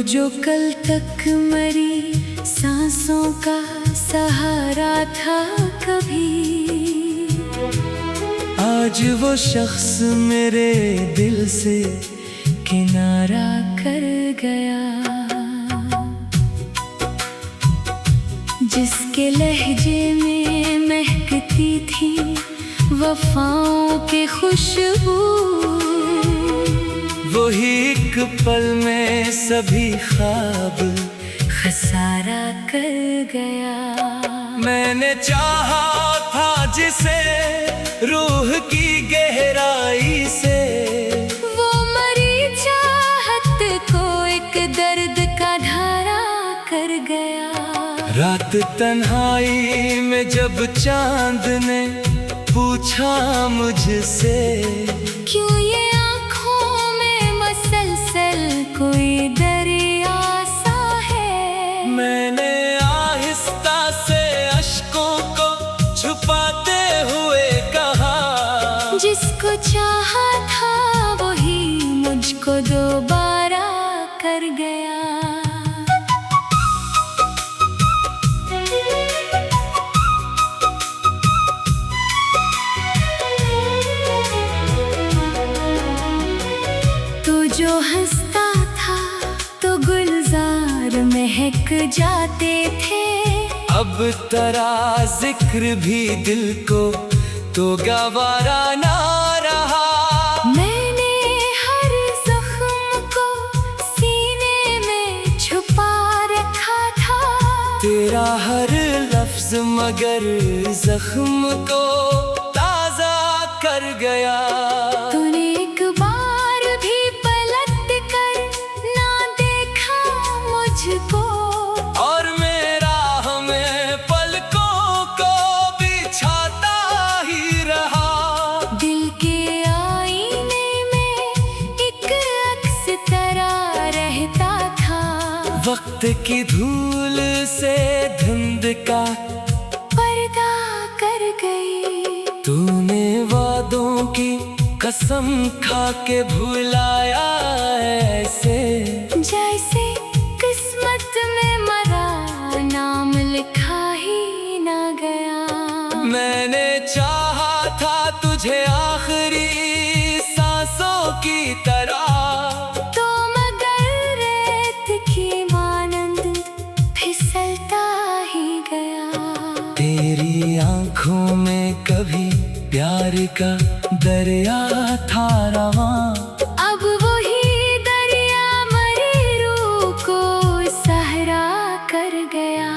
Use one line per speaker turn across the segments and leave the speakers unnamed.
जो कल तक मरी सांसों का सहारा था कभी,
आज वो शख्स मेरे दिल से किनारा कर गया।
जिसके लहजे में महकती थी वफाओं की खुशबू,
वही एक पल में सभी ख्वाब
खसारा कर गया।
मैंने चाहा था जिसे रूह की गहराई से,
वो मरी चाहत को एक दर्द का धारा कर गया।
रात तन्हाई में जब चांद ने पूछा मुझसे,
क्यों ये आँखों में मसलसल कोई दरिया सा है।
मैंने आहिस्ता से अश्कों को छुपाते हुए कहा,
जिसको चाहा था वही मुझको दोबारा कर गया। जो हंसता था तो गुलजार महक जाते थे,
अब तेरा जिक्र भी दिल को तो गवारा ना रहा।
मैंने हर जख्म को सीने में छुपा रखा था,
तेरा हर लफ्ज मगर जख्म को ताजा कर गया।
तूने एक बार भी पलट कर ना देखा मुझको,
और मेरा हमें पलकों को बिछाता ही रहा।
दिल के आईने में एक अक्स तरह रहता था,
वक्त की धूल से धुंध का
पर्दा कर गई।
तूने वादों की कसम खा के भुलाया ऐसे,
जैसे किस्मत में मरा नाम लिखा ही ना गया।
मैंने चाहा था तुझे आखिरी सांसों की तरह,
तो मगर रेत की मानंद फिसलता ही गया।
तेरी आंखों में कभी प्यार का दरिया था रवां,
अब वही दरिया मरी रूह को सहरा कर गया।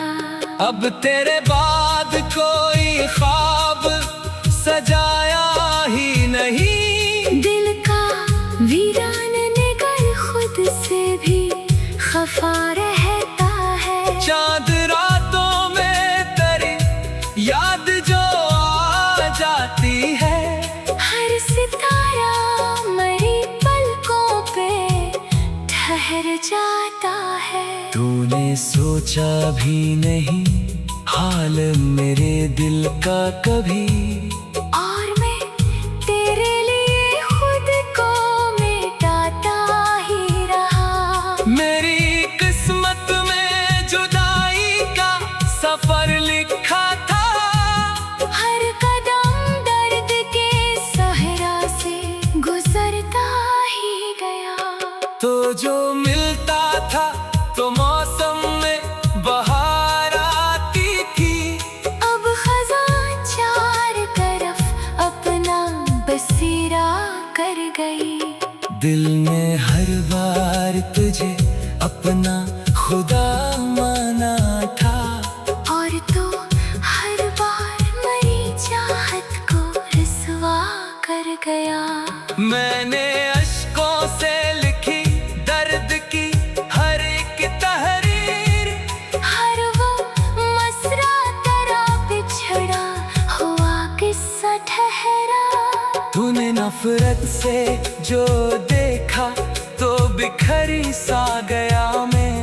अब तेरे बाद कोई ख्वाब सजाया ही नहीं,
दिल का वीरान निगर खुद से भी खफा रहता है।
चांद रातों में तेरी याद जो आ जाती है,
हर सितारा मरी पलकों पे ठहर जाता है।
तूने सोचा भी नहीं हाल मेरे दिल का कभी,
और मैं तेरे लिए खुद को मिटाता ही रहा।
मेरी किस्मत में जुदाई का सफर लिखा था,
हर कदम दर्द के सहरा से गुजरता ही गया।
तो जो मिलता था तो मौसम में बहार आती थी,
अब खज़ां चार तरफ अपना बसेरा कर गई।
दिल ने हर बार तुझे अपना खुदा माना था,
और तो हर बार मरी चाहत को रुसवा कर गया।
मैंने अश्कों से लिखी दर्द की हर एक तहरीर,
हर वो मसरा तेरा बिछड़ा हुआ किस्सा ठहरा।
तूने नफरत से जो देखा तो बिखरी सा गया मैं,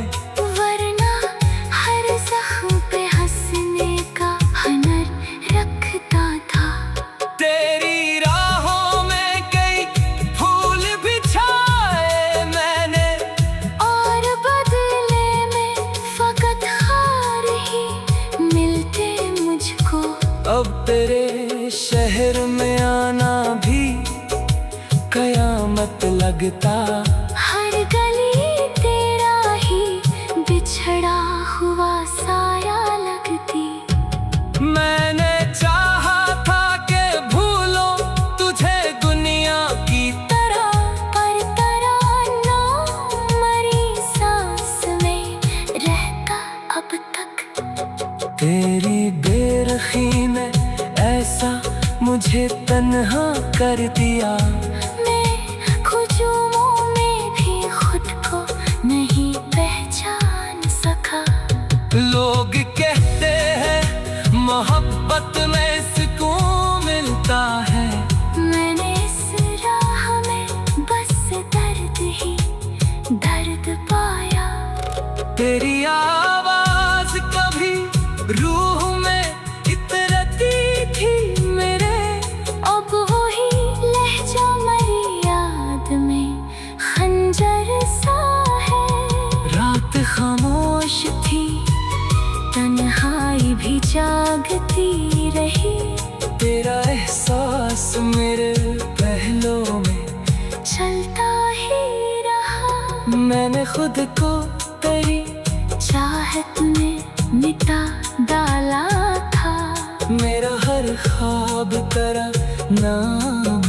वरना हर जख्म पे हंसने का हुनर रखता था।
तेरी राहों में कई फूल बिछाए मैंने,
और बदले
बहुत लगता।
हर गली तेरा ही बिछड़ा हुआ साया लगती।
मैंने चाहा था कि भूलो तुझे दुनिया की
तरह, पर तराना मरी सांस में रहता अब तक।
तेरी बेरखी ने ऐसा मुझे तन्हा कर दिया।
मैं खुजूमों में भी खुद को नहीं पहचान सका।
लोग कहते हैं मोहब्बत में सुकून मिलता है।
मैंने इस राह में बस दर्द ही दर्द पाया।
तेरी आवाज कभी रूह में इतरती थी मेरे।
अब वही लहजा मरी याद में खंजर सा है।
रात खामोश
थी, तन्हाई भी जागती रही।
तेरा एहसास मेरे पहलों में
चलता ही रहा।
मैंने खुद को तेरी
चाहत में मिटा डाला था।
मेरा हर ख्वाब तेरा नाम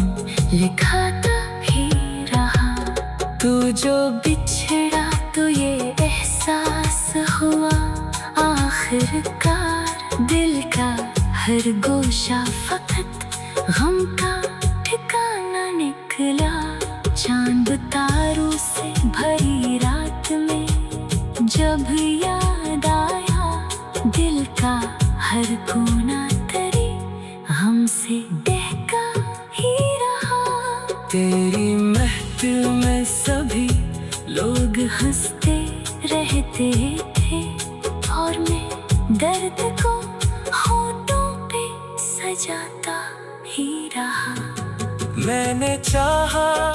लिखाता भी रहा।
तू जो
बिछड़ा तो ये एहसास हुआ आखिरकार। दिल का हर गोशा फकत गम का ठिकाना निकला। चांद तारों से भरी रात में जब याद आया, दिल का हर कोना तरी हमसे बहका ही रहा।
तेरी महफिल में सभी
लोग हंसते रहते थे और मैं दर्द को होठों पे सजाता ही रहा।
मैंने चाहा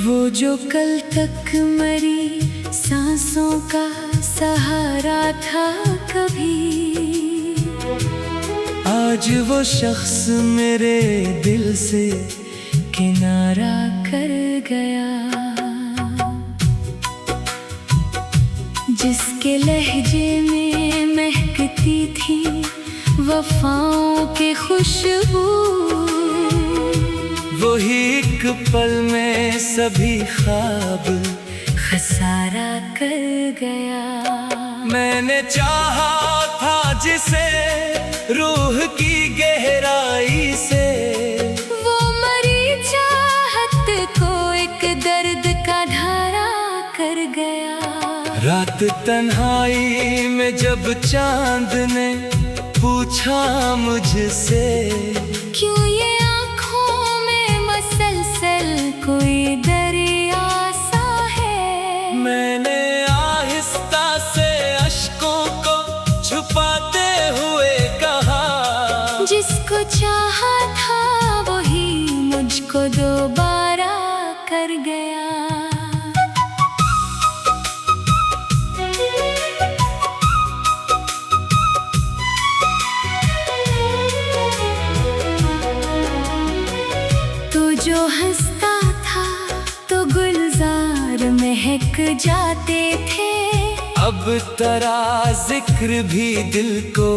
वो जो कल तक मरी सांसों का सहारा था कभी,
आज वो शख्स मेरे दिल से
किनारा कर गया। जिसके लहजे में महकती थी वफाओं के खुशबू,
वही एक पल में सभी ख्वाब
खसारा कर गया।
मैंने चाहा था जिसे रूह की गहराई से,
वो मरी चाहत को एक दर्द का धारा कर गया।
रात तन्हाई में जब चांद ने पूछा मुझसे,
क्यों ये आँखों में मसलसल कोई दरिया सा है,
मैंने आहिस्ता से अश्कों को छुपाते हुए कहा,
जिसको चाहा था वही मुझको दोबारा कर गया। जो हंसता था तो गुलजार महक जाते थे,
अब तेरा जिक्र भी दिल को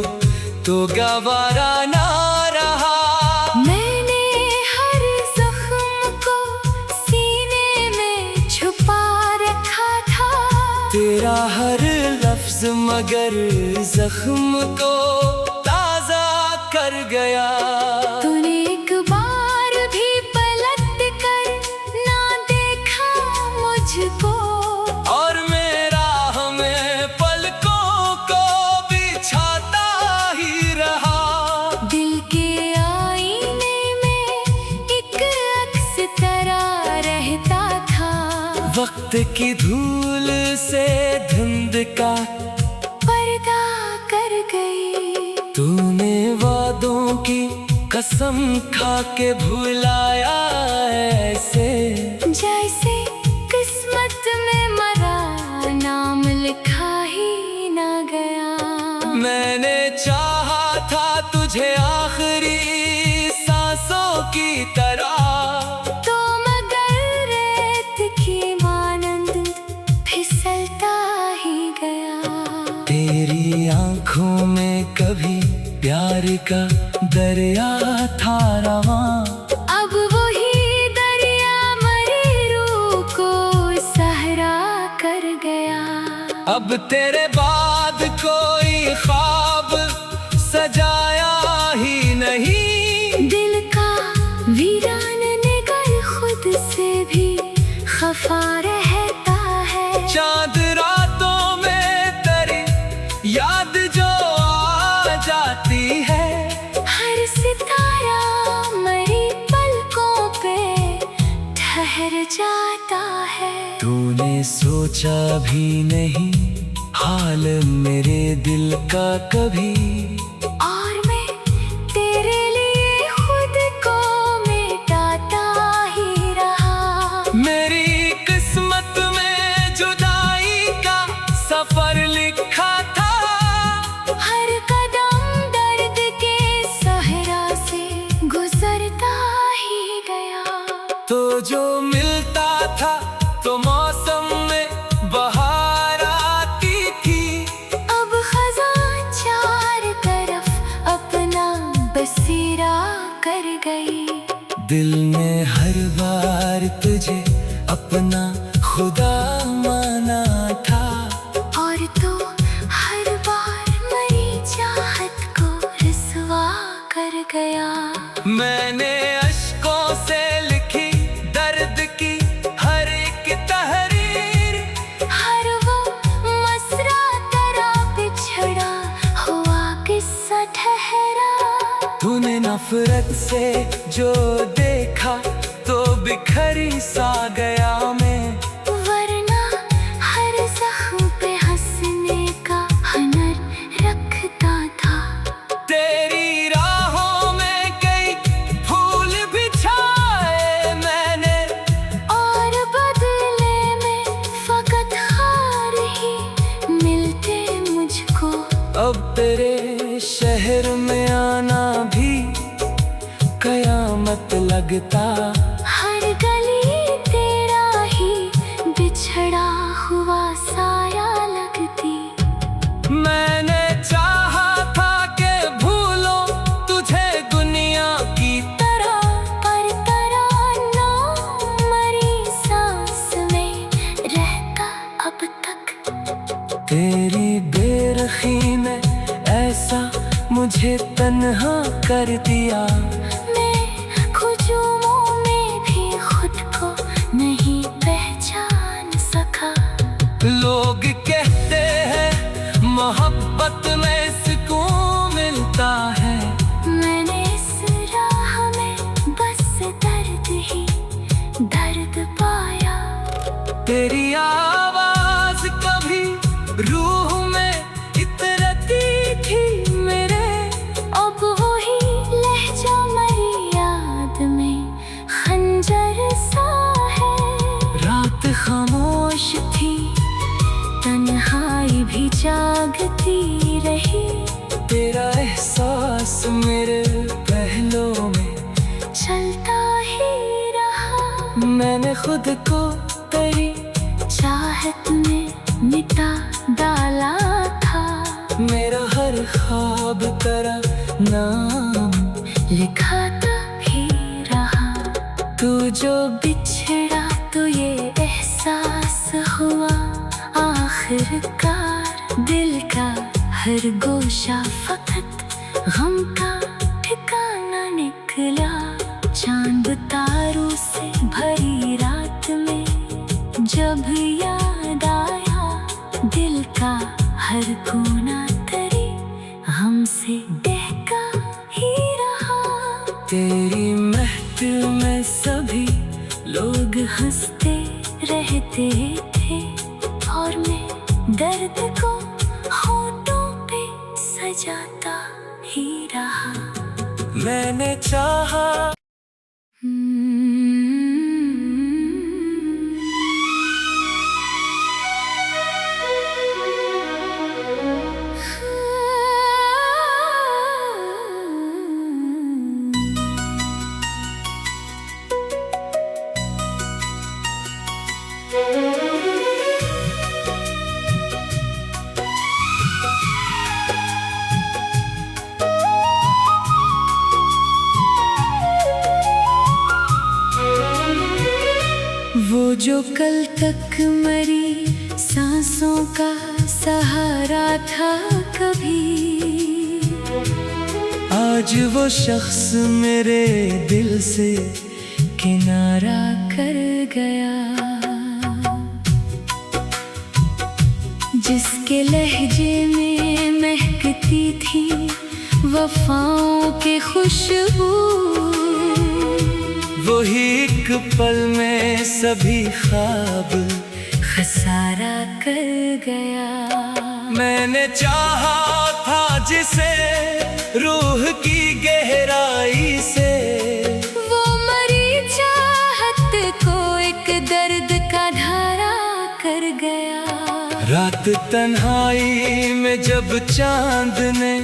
तो गवारा ना रहा।
मैंने हर जख्म को सीने में छुपा रखा था,
तेरा हर लफ्ज मगर जख्म को ताजा कर गया।
तूने एक बार भी पलट कर ना देखा मुझको,
और मेरा हमें पलकों को बिछाता ही रहा।
दिल के आईने में
वक्त की धूल से धुंध का
पर्दा कर गई।
तूने वादों की कसम खा के भुलाया ऐसे,
जैसे किस्मत में मरा नाम लिखा ही ना गया।
मैंने चाहा था तुझे आखिरी सांसों की तरह,
तो मगर रेत की मानंद फिसलता ही गया।
तेरी आंखों में कभी प्यार का दरिया था रवां,
अब वही दरिया मरी रूह को सहरा कर गया।
अब तेरे बाद कोई ख्वाब सजाया ही नहीं।
दिल का वीरान निगर खुद से भी खफा रहता है।
चांद रातों में तेरी याद जो आ जाती है,
हर सितारा मरी पलकों पे ठहर जाता है।
तूने सोचा भी नहीं हाल मेरे दिल का कभी,
और मैं तेरे लिए खुद को मिटाता ही रहा।
मेरी किस्मत में जुदाई का सफर लिखा था।
हर कदम दर्द के सहरा से गुजरता ही गया।
तो जो मिलता था तो मौसम में बहार आती थी,
अब खज़ां चार तरफ अपना बसेरा कर गई।
दिल ने हर बार तुझे अपना खुदा माना था,
और तो हर बार मरी चाहत को रुसवा कर गया।
मैंने अश्कों से लिखी दर्द की हर एक तहरीर,
हर वो मसरा तेरा बिछड़ा हुआ किस्सा ठहरा।
तूने नफरत से जो देखा तो बिखरी सा गया मैं,
वरना हर जख्म पे हंसने का हुनर रखता था।
तेरी राहों में कई फूल बिछाए मैंने,
और बदले में फकत हार ही मिलते मुझको।
अब तेरे शहर में आना भी कयामत लगता।
हर गली तेरा ही बिछड़ा हुआ साया लगती।
मैंने चाहा था कि भूलो तुझे दुनिया की
तरह, पर तराना मरी सांस में रहता अब तक।
तेरी बेरखी ने ऐसा मुझे तन्हा कर दिया।
मैं खुजूमों में भी खुद को नहीं पहचान सका।
लोग कहते हैं मोहब्बत में सुकून मिलता है,
मैंने इस राह में बस दर्द ही दर्द पाया।
तेरी आवाज कभी रूह में इतरती थी मेरे,
अब वही लहजा मरी याद में खंजर सा है।
रात खामोश
थी तन्हाई भी जागती रही।
तेरा एहसास मेरे पहलों में
चलता ही रहा।
मैंने खुद को तेरी
चाहत में मिटा डाला था।
मेरा हर ख्वाब तेरा नाम
लिखाता भी रहा। तू जो बिछड़ा तो ये एहसास हुआ आखिरकार। दिल का हर गोशा फकत गम का ठिकाना निकला। चांद तारों से भरी रात में जब याद आया, दिल का हर कोना तेरी हमसे बहका ही रहा।
तेरी महफिल में सभी लोग हंसते
रहते थे और मैं दर्द को होठों पे सजाता ही रहा।
मैंने चाहा
वो जो कल तक मरी सांसों का सहारा था कभी,
आज वो शख्स मेरे दिल से
किनारा कर गया। जिसके लहजे में महकती थी वफाओं के खुशबू,
वही एक पल में सभी ख्वाब
खसारा कर गया।
मैंने चाहा था जिसे रूह की गहराई से,
वो मरी चाहत को एक दर्द का धारा कर गया।
रात तन्हाई में जब चांद ने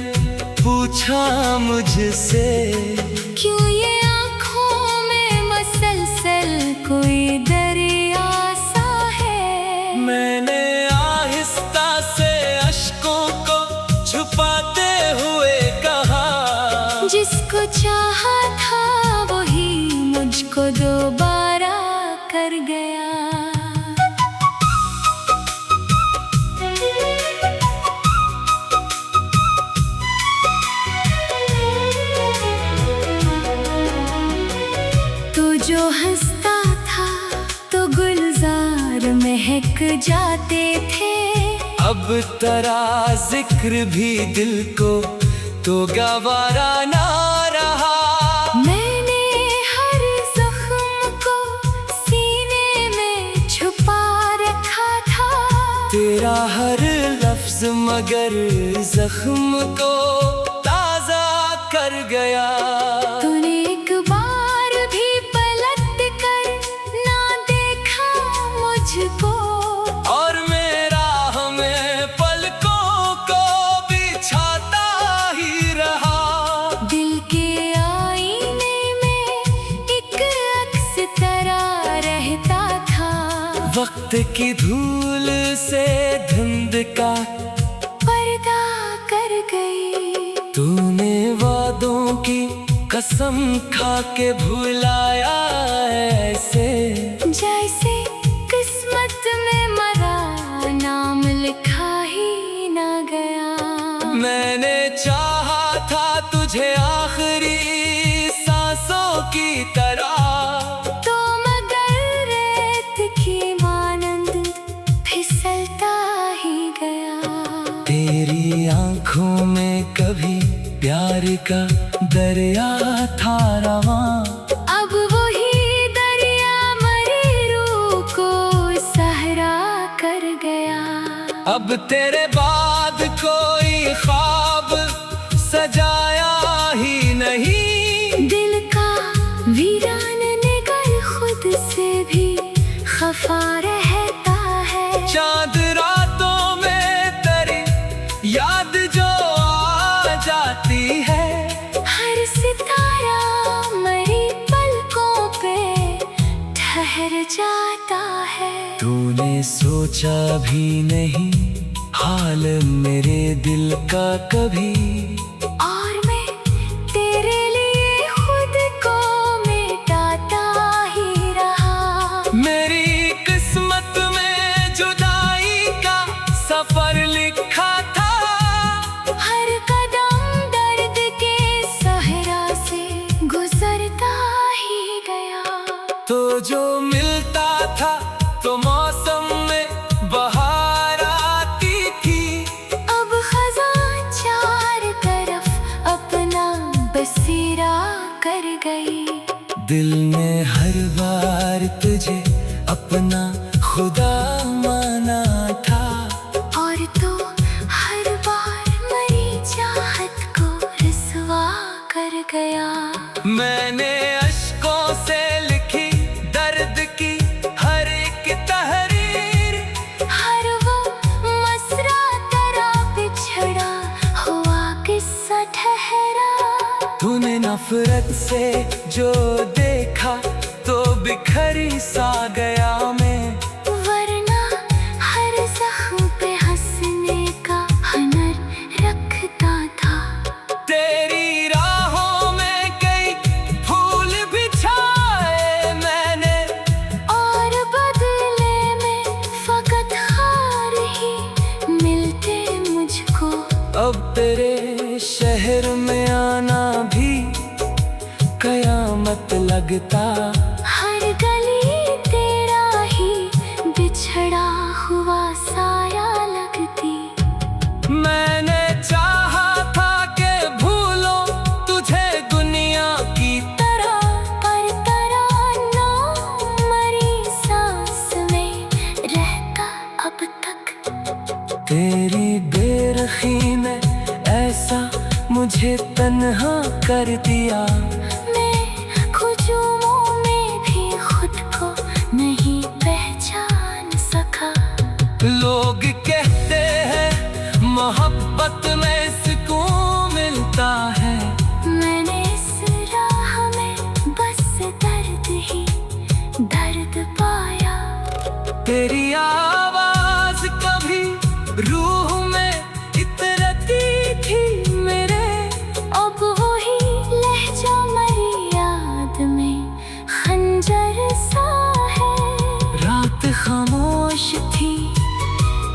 पूछा मुझसे,
क्यों ये आँखों में मसलसल कोई दरिया सा है,
मैंने आहिस्ता से अश्कों को छुपाते हुए कहा,
जिसको चाहा था वही मुझको दोबारा कर गया। जो हंसता था तो गुलजार महक जाते थे,
अब तेरा जिक्र भी दिल को तो गवारा ना रहा।
मैंने हर जख्म को सीने में छुपा रखा था,
तेरा हर लफ्ज मगर जख्म को ताजा कर गया।
तूने एक बार भी पलट कर ना देखा मुझको,
और मेरा हमें पलकों को बिछाता ही रहा।
दिल के आईने में एक अक्स तरह रहता था,
वक्त की धूल से धुंध का
पर्दा कर गई।
तूने वादों की कसम खा के भुलाया ऐसे,
जैसे किस्मत में मरा नाम लिखा ही ना गया।
मैंने चाहा था तुझे आखिरी सांसों की तरह,
तो मगर रेत की मानंद फिसलता ही गया।
तेरी आंखों में कभी प्यार का दरिया था रवां,
अब वही दरिया मरी रूह को सहरा कर गया।
अब तेरे बाद कोई ख्वाब सजाया ही नहीं,
दिल का वीरान निगर खुद से भी खफा रहता है।
चांद रातों में तेरी याद जो आ जाती है,
हर सितारा मरी पलकों पे ठहर जाता है।
तूने सोचा भी नहीं हाल मेरे दिल का कभी,
और मैं तेरे लिए खुद को मिटाता ही रहा।
मेरी किस्मत में जुदाई का सफर लिखा था,
हर कदम दर्द के सहरा से गुजरता ही गया।
तो जो मिलता था तो मौसम में बहार आती थी,
अब खज़ां चार तरफ अपना बसेरा कर गई।
दिल ने हर बार तुझे अपना से जो देखा तो बिखरी सा गया मैं।
वरना हर जख्म पे हंसने का हुनर रखता था।
तेरी राहों में कई फूल बिछाए मैंने,
और बदले में फकत हार ही मिलते मुझको।
अब तेरे शहर में आना भी कयामत लगता।
हर गली तेरा ही बिछड़ा हुआ साया लगती।
मैंने चाहा था कि भूलो तुझे दुनिया की
तरह, पर तराना मरी सांस में रहता अब तक।
तेरी बेरखी ने ऐसा मुझे तन्हा कर दिया।
मैं खुजूमों में भी खुद को नहीं पहचान सका।
लोग कहते हैं मोहब्बत में सुकून मिलता है।
मैंने इस राह में बस दर्द ही दर्द पाया।
तेरी आवाज कभी रूह में इतरती थी मेरे।
अब वही लहजा मरी याद में खंजर सा है।
रात खामोश थी,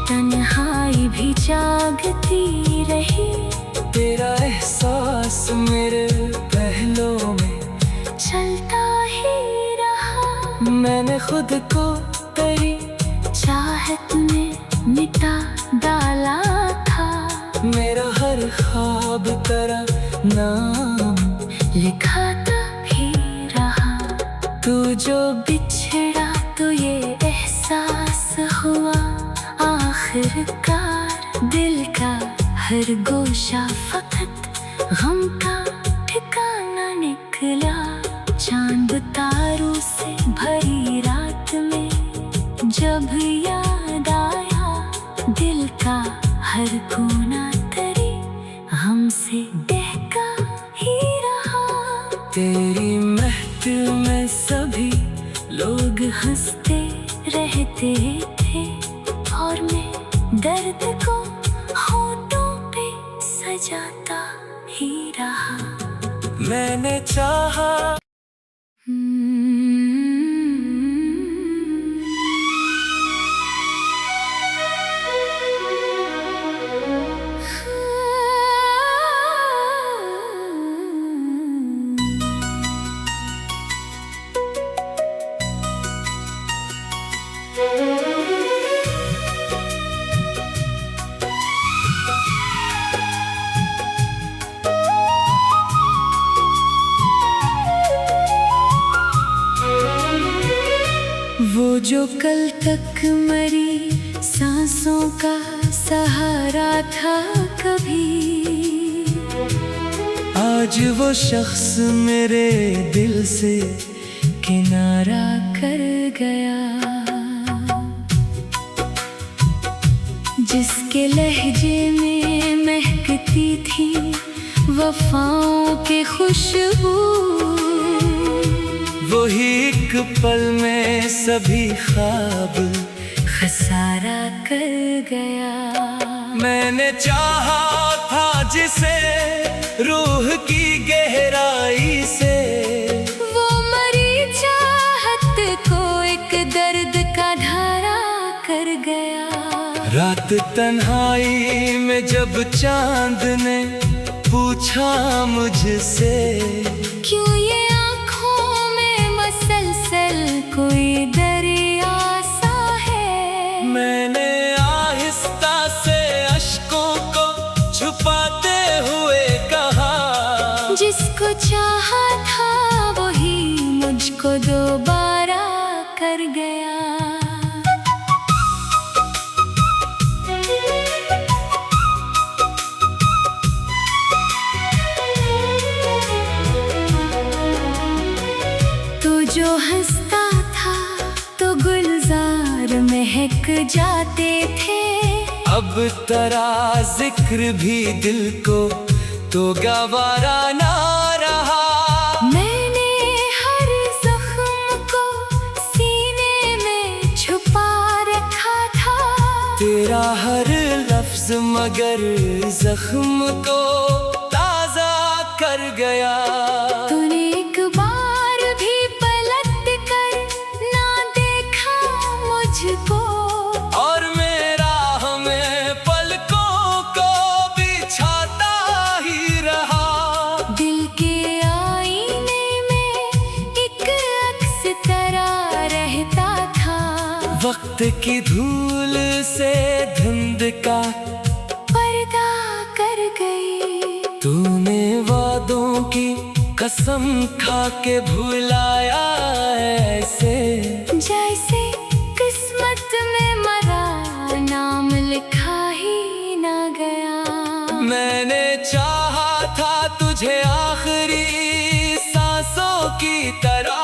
तन्हाई भी जागती रही।
तेरा एहसास मेरे पहलों में
चलता ही रहा।
मैंने खुद को तेरी
चाहत में मिटा डाला था।
मेरा हर ख्वाब तेरा नाम
लिखाता भी रहा।
तू
जो बिछड़ा तो ये एहसास हुआ आखिरकार। दिल का हर गोशा फकत गम का ठिकाना निकला। चांद तारों से भरी रात में जब याद आया, दिल का हर कोना तरी हमसे बहका ही रहा।
तेरी महफिल में सभी
लोग हंसते रहते थे, और मैं दर्द को होठों पे सजाता ही रहा।
मैंने चाहा
वो जो कल तक मरी सांसों का सहारा था कभी,
आज वो शख्स मेरे दिल से
किनारा कर गया। जिसके लहजे में महकती थी वफाओं के खुशबू,
वही एक पल में सभी ख्वाब
खसारा कर गया।
मैंने चाहा था जिसे रूह की गहराई से,
वो मरी चाहत को एक दर्द का धारा कर गया।
रात तन्हाई में जब चांद ने पूछा मुझसे,
क्यों ये आँखों में मसलसल कोई दरिया सा है।
मैंने आहिस्ता से अश्कों को छुपाते हुए कहा,
जिसको चाहा था वही मुझको दोबारा कर गया। जो हंसता था तो गुलजार महक जाते थे,
अब तेरा जिक्र भी दिल को तो गवारा ना रहा।
मैं
हर लफ्ज मगर जख्म को ताजा कर गया।
तूने एक बार भी पलट कर ना देखा मुझको,
और मेरा हमें पलकों को बिछाता ही रहा।
दिल के आईने में एक अक्स तरह रहता था।
वक्त की धूल से धुंध का
पर्दा कर गई।
तूने वादों की कसम खा के भुलाया ऐसे,
जैसे किस्मत में मरा नाम लिखा ही ना गया।
मैंने चाहा था तुझे आखिरी सांसों की तरह,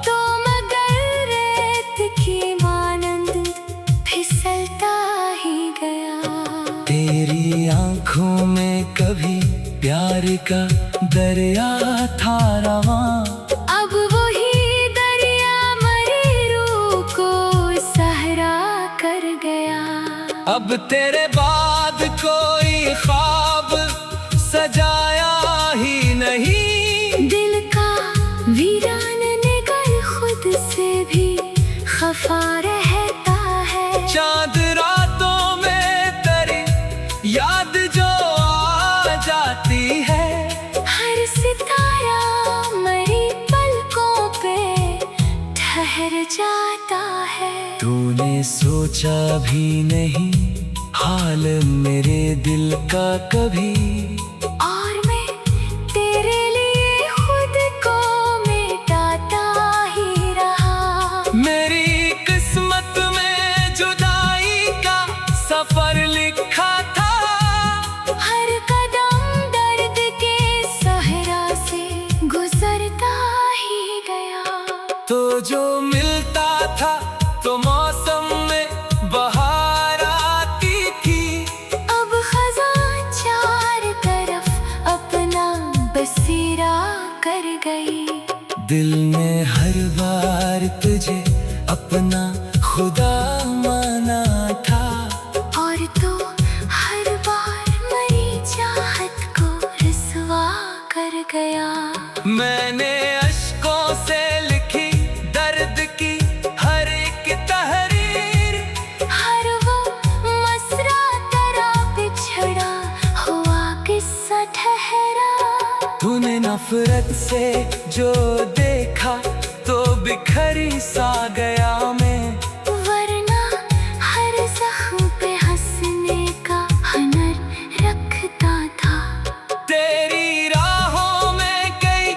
तो मगर रेत की मानंद फिसलता ही गया।
तेरी आंखों में कभी प्यार का दरिया था रवां,
अब वही दरिया मरी रूह को सहरा कर गया।
अब तेरे बाद कोई ख्वाब सजाया ही नहीं।
दिल का वीरान निगर खुद से भी खफा रहता है।
चांद रातों में तेरी याद जो आ जाती है।
हर सितारा मरी पलकों पे ठहर जाता है।
तूने सोचा भी नहीं हाल मेरे दिल का कभी,
और मैं तेरे लिए खुद को मिटाता ही रहा।
मेरी किस्मत में जुदाई का सफर लिखा था।
हर कदम दर्द के सहरा से गुजरता ही गया।
तो जो मिलता था तो मौसम में बहार आती थी।
अब खज़ां चार तरफ अपना बसेरा कर गई।
दिल ने हर बार तुझे अपना खुदा माना था,
और तो हर बार मरी चाहत को रुसवा कर गया।
मैंने अश्कों से लिखी दर्द की हर एक तहरीर,
हर वो मसरा तेरा बिछड़ा हुआ किस्सा ठहरा।
तूने नफरत से जो देखा तो बिखरी सा गया मैं।
वरना हर जख्म पे हंसने का हुनर रखता था।
तेरी राहों में कई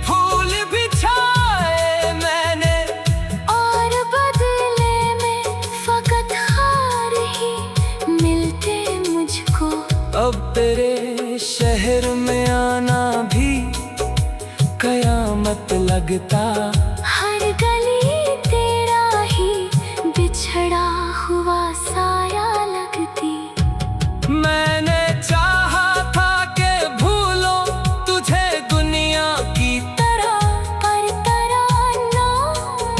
फूल बिछाए मैंने,
और बदले में फकत हार ही मिलते मुझको।
अब तेरे शहर में आना भी कयामत लगता।
हर गली तेरा ही बिछड़ा हुआ साया लगती।
मैंने चाहा था कि भूलो तुझे दुनिया की तरह,
पर तराना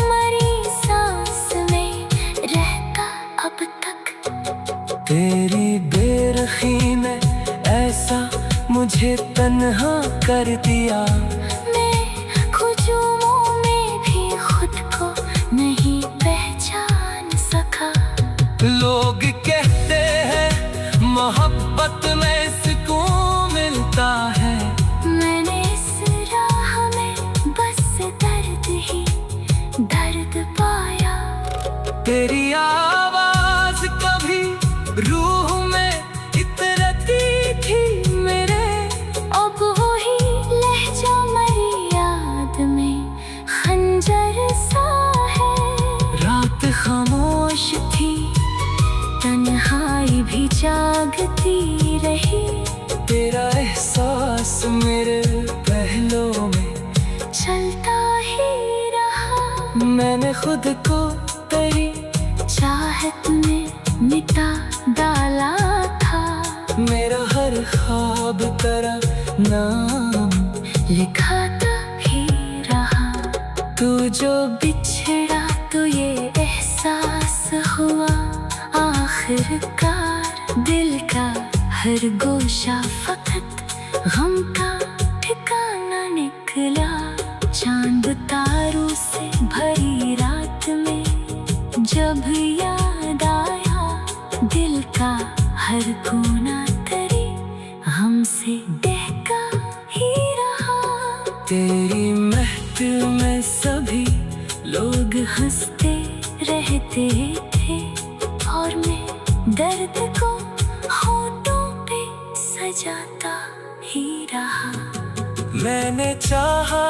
मरी सांस में रहता अब तक।
तेरी बेरखी ने ऐसा मुझे तन्हा कर दिया।
मैं खुजूमों में भी खुद को नहीं पहचान सका।
लोग कहते हैं मोहब्बत में सुकून मिलता है।
मैंने इस राह में बस दर्द ही दर्द पाया।
तेरी आवाज कभी रूह में इतरती थी मेरे।
अब वही लहजा मरी याद में खंजर सा है।
रात खामोश थी,
तन्हाई भी जागती रही।
तेरा एहसास मेरे पहलों में
चलता ही रहा।
मैंने खुद को तेरी
चाहत में मिटा डाला था।
मेरा हर ख्वाब तेरा नाम
लिखाता भी रहा।
तू जो
बिछड़ा तो ये एहसास हुआ आखिर आखिरकार दिल का हर गोशा फकत गम का ठिकाना निकला। चांद तारों से भरी रात में जब याद आया दिल का हर कोना तरी हमसे बहका ही रहा।
तेरी महफिल में सभी
लोग हंसते रहते थे और मैं दर्द को होठों पे सजाता ही रहा।
मैंने चाहा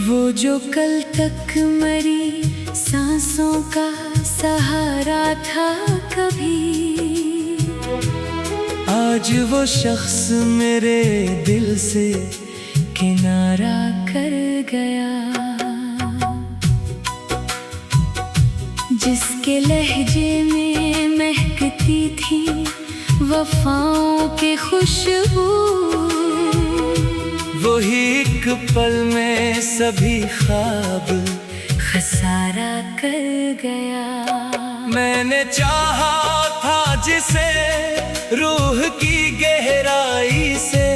वो जो कल तक मरी सांसों का सहारा था कभी,
आज वो शख्स मेरे दिल से
किनारा कर गया। जिसके लहजे में महकती थी वफाओं के खुशबू,
वही एक पल में सभी ख्वाब
खसारा कर गया।
मैंने चाहा था जिसे रूह की गहराई से,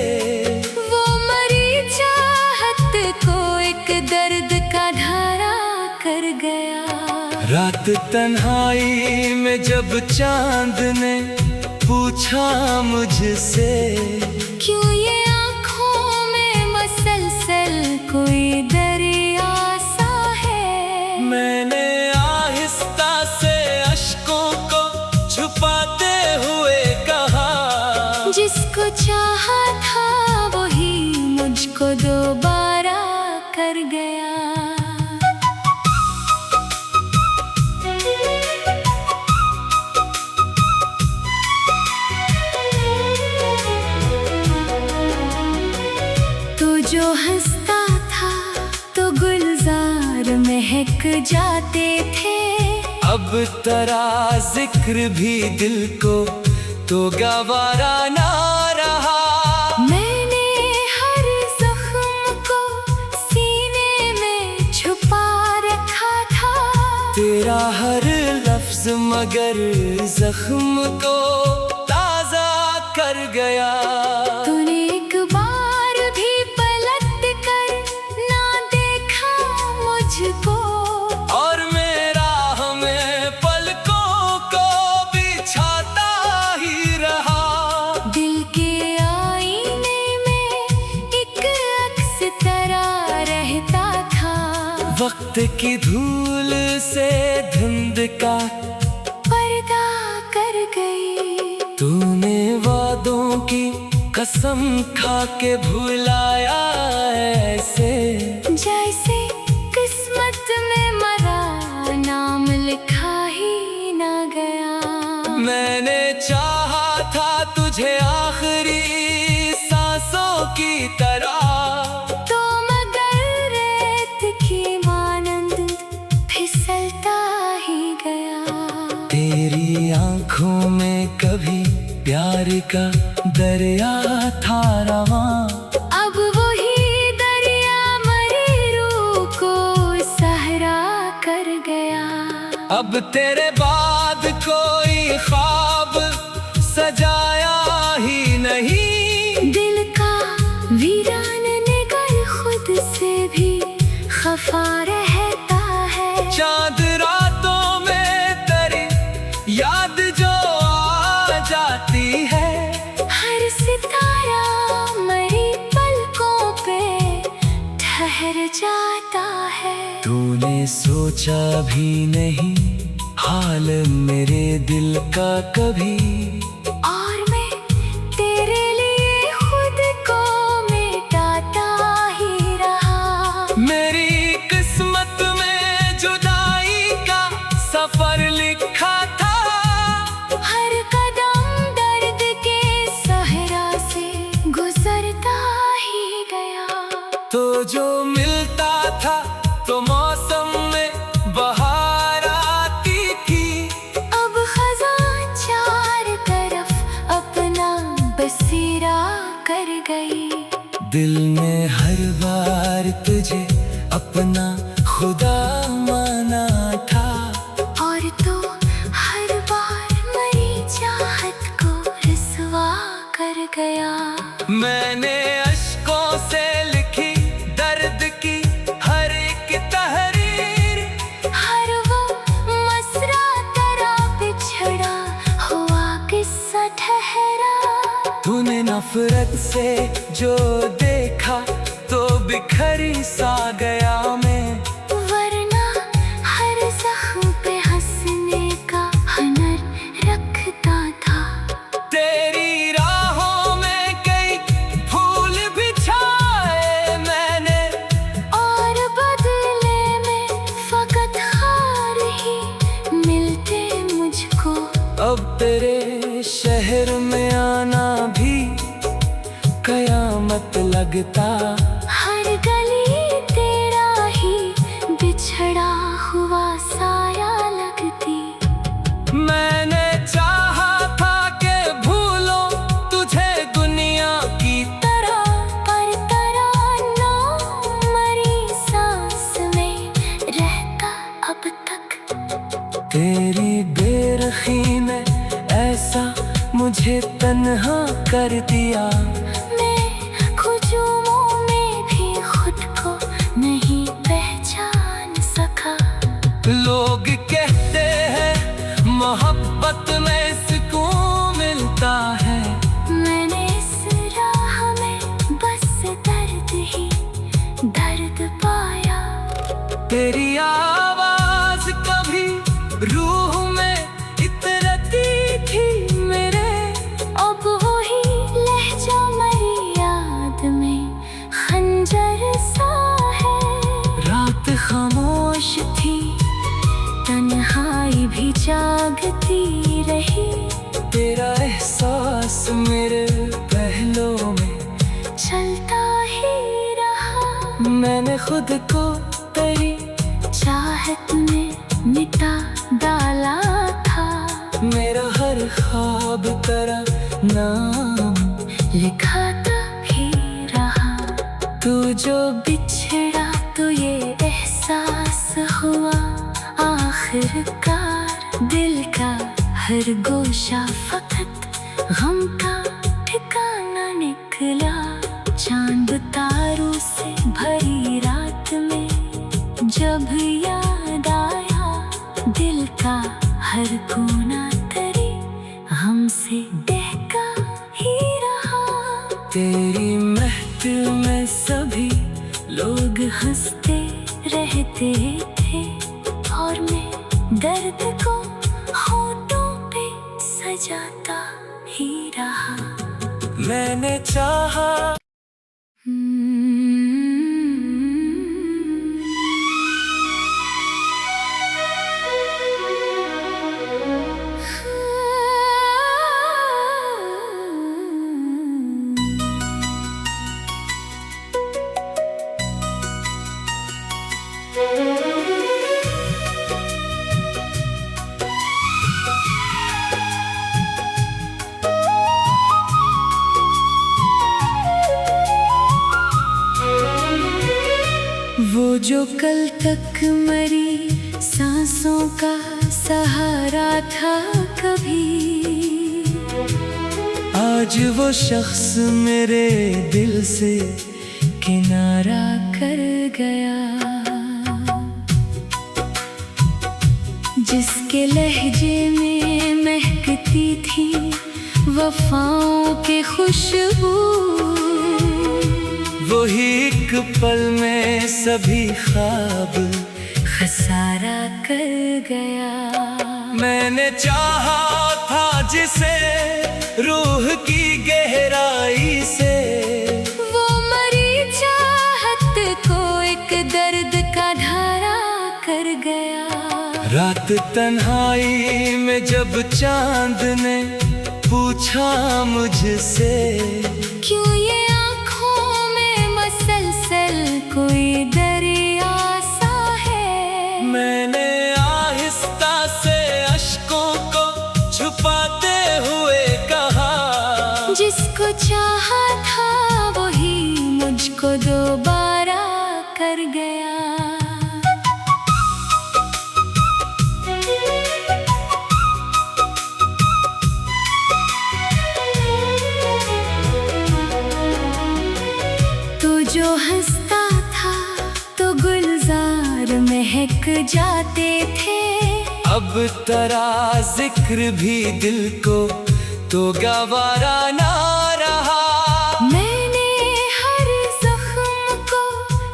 वो मरी चाहत को एक दर्द का धारा कर गया।
रात तन्हाई में जब चांद ने पूछा मुझसे,
क्यों ये आँखों में मसलसल कोई दरिया सा है।
मैंने आहिस्ता से अश्कों को छुपाते हुए कहा,
जिसको चाहा था वही मुझको दोबारा कर गया। जो हंसता था तो गुलजार महक जाते थे,
अब तेरा जिक्र भी दिल को तो गवारा ना रहा।
मैंने हर जख्म को सीने में छुपा रखा था,
तेरा हर लफ्ज मगर जख्म को ताजा कर गया।
तूने एक बार भी पलट कर ना देखा मुझको,
और मेरा हमें पलकों को बिछाता ही रहा।
दिल के आईने में एक अक्स तरह रहता था,
वक्त की धूल से धुंध का
पर्दा कर गई।
तूने वादों की कसम खा के भुलाया ऐसे,
जैसे किस्मत में मरा नाम लिखा ही ना गया।
मैंने चाहा था तुझे आखिरी सांसों की तरह,
तो मगर रेत की मानंद फिसलता ही गया।
तेरी आंखों में कभी प्यार का दरिया था रवां,
अब वही दरिया मरी रूह को सहरा कर गया।
अब तेरे बाद कोई ख्वाब सजाया ही नहीं।
दिल का वीरान निगर खुद से भी खफा रहता है।
चांद रातों में तेरी याद जो आ जाती है,
हर सितारा मरी पलकों पे ठहर जाता है।
तूने सोचा भी नहीं हाल मेरे दिल का कभी,
और मैं तेरे लिए खुद को मिटाता ही रहा।
मेरी किस्मत में जुदाई का तो जो मिलता था तो मौसम में बहार आती थी।
अब खज़ां चार तरफ अपना बसेरा कर गई।
दिल ने हर बार तुझे अपना खुदा माना था,
और तो हर बार मरी चाहत को रुसवा कर गया।
मैंने अश्कों से लिखी दर्द की हर एक तहरीर,
हर वो मसरा तेरा बिछड़ा हुआ किस्सा ठहरा।
तूने नफरत से जो देखा तो बिखरी सा गया मैं,
वरना हर जख्म पे हंसने का हुनर रखता था।
तेरी राहों में कई फूल बिछाए मैंने,
और बदले में फकत हार ही मिलते मुझको।
अब तेरे शहर में आना भी कयामत लगता।
हर गली तेरा ही बिछड़ा हुआ साया लगती।
मैंने चाहा था कि भूलो तुझे दुनिया की तरह,
पर तराना मरी सांस में रहता अब तक।
तेरी बेरखी ने ऐसा मुझे तन्हा कर दिया।
मैं खुजूमों में भी खुद को नहीं पहचान सका।
लोग कहते हैं मोहब्बत में सुकून मिलता है,
मैंने इस राह में बस दर्द ही दर्द पाया।
तेरी आवाज कभी रूह में इतरती थी मेरे,
अब वही लहजा मरी याद में खंजर सा है।
रात
खामोश थी, तन्हाई भी जागती रही।
तेरा एहसास मेरे पहलों में
चलता ही रहा।
मैंने खुद को तेरी
चाहत में मिटा डाला था।
मेरा हर ख्वाब तेरा नाम
लिखाता भी रहा।
तू जो
बिछड़ा तो ये एहसास हुआ आखिरकार। दिल का हर गोशा फकत गम का ठिकाना निकला। चांद तारों से भरी रात में जब याद आया, दिल का हर कोना तेरी हमसे बहका ही रहा।
तेरी महफिल में सभी
लोग हंसते रहते थे, और मैं दर्द को होठों पे सजाता ही रहा।
मैंने चाहा
वो जो कल तक मरी सांसों का सहारा था कभी,
आज वो शख्स मेरे दिल से
किनारा कर गया। जिसके लहजे में महकती थी वफाओं के खुशबू,
वही एक पल में सभी ख्वाब
खसारा कर गया।
मैंने चाहा था जिसे रूह की गहराई से,
वो मरी चाहत को एक दर्द का धारा कर गया।
रात तन्हाई में जब चांद ने पूछा मुझसे,
क्यों ये आँखों में मसलसल कर गया। तू जो हंसता था तो गुलजार महक जाते थे,
अब तेरा जिक्र भी दिल को तो गवारा ना रहा।
मैंने हर जख्म को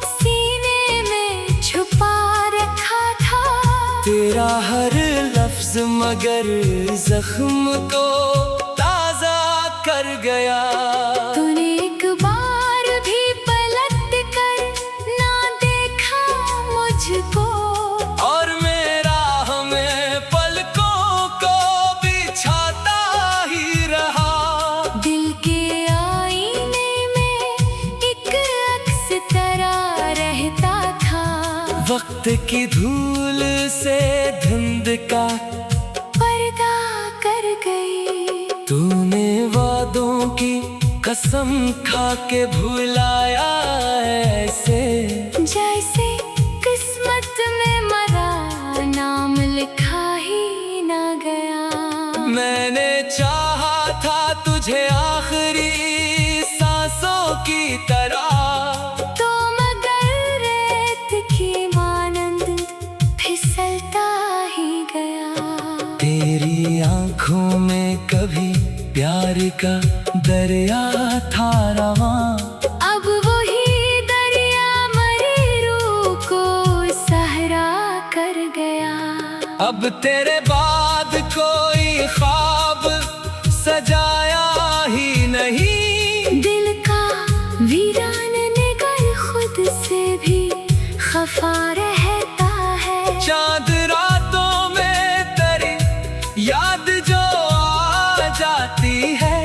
सीने में छुपा रखा था,
तेरा हर लफ्ज मगर जख्म को ताजा कर गया।
तूने एक बार भी पलट कर ना देखा मुझको,
और मेरा हमें पलकों को बिछाता ही रहा।
दिल के आईने में एक अक्स तरह रहता था,
वक्त की धूल से धुंध का
पर्दा कर गई।
तूने वादों की कसम खा के भुलाया ऐसे,
जैसे किस्मत में मरा नाम लिखा ही ना गया।
मैंने चाहा था तुझे आखिरी सांसों की तरह,
तो मगर रेत की मानंद फिसलता ही गया।
तेरी आंखों में कभी प्यार का दरिया था रवां,
अब वही दरिया मरी रूह को सहरा कर गया।
अब तेरे बाद कोई ख्वाब सजाया ही नहीं।
दिल का वीरान निगर खुद से भी खफा रहता है,
चांद रातों में तेरी याद जो आ जाती है।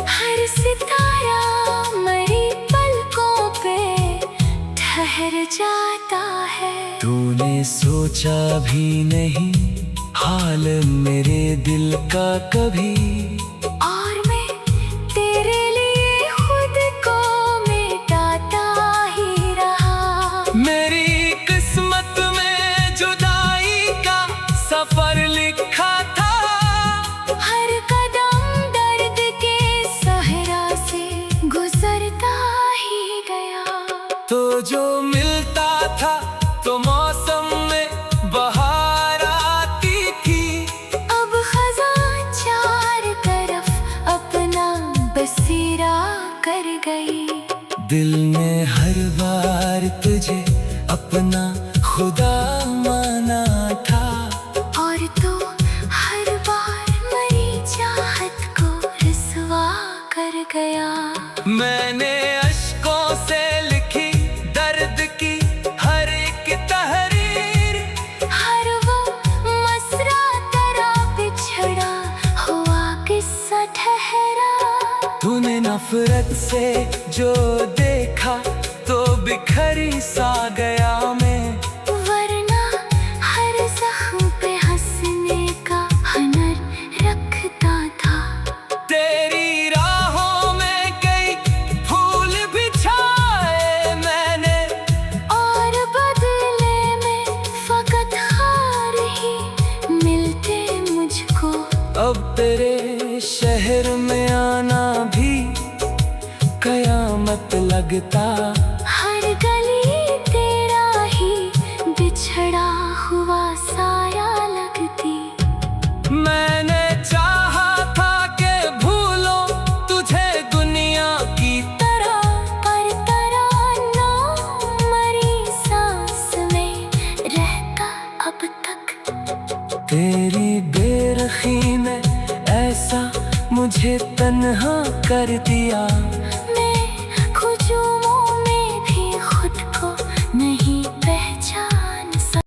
हर सितारा मरी पलकों पे ठहर जाता है।
तूने सोचा भी नहीं हाल मेरे दिल का कभी,
और मैं तेरे लिए खुद को मिटाता ही रहा।
मेरी किस्मत में जुदाई का सफर लिखा था,
हर कदम दर्द के सहरा से गुजरता ही गया।
तो जो मिलता था तो मौसम में बहार आती थी,
अब खज़ां चार तरफ अपना बसेरा कर गई।
दिल ने हर बार तुझे अपना खुदा माना था,
और तो हर बार मरी चाहत को रुसवा कर गया।
मैंने अश्कों से लिखी दर्द की हर एक तहरीर,
हर वो मसरा तेरा बिछड़ा हुआ किस्सा ठहरा।
तूने नफरत से जो देखा तो बिखरी सा गया मैं,
वरना हर जख्म पे हंसने का हुनर रखता था।
तेरी राहों में कई फूल बिछाए मैंने,
और बदले में फकत हार ही मिलते मुझको।
अब तेरे शहर में आना भी कयामत लगता।
हर गली तेरा ही बिछड़ा हुआ साया लगती।
मैंने चाहा था कि भूलो तुझे दुनिया की
तरह, पर तराना मरी सांस में रहता अब तक।
तेरी बेरखी ने ऐसा मुझे तन्हा कर दिया,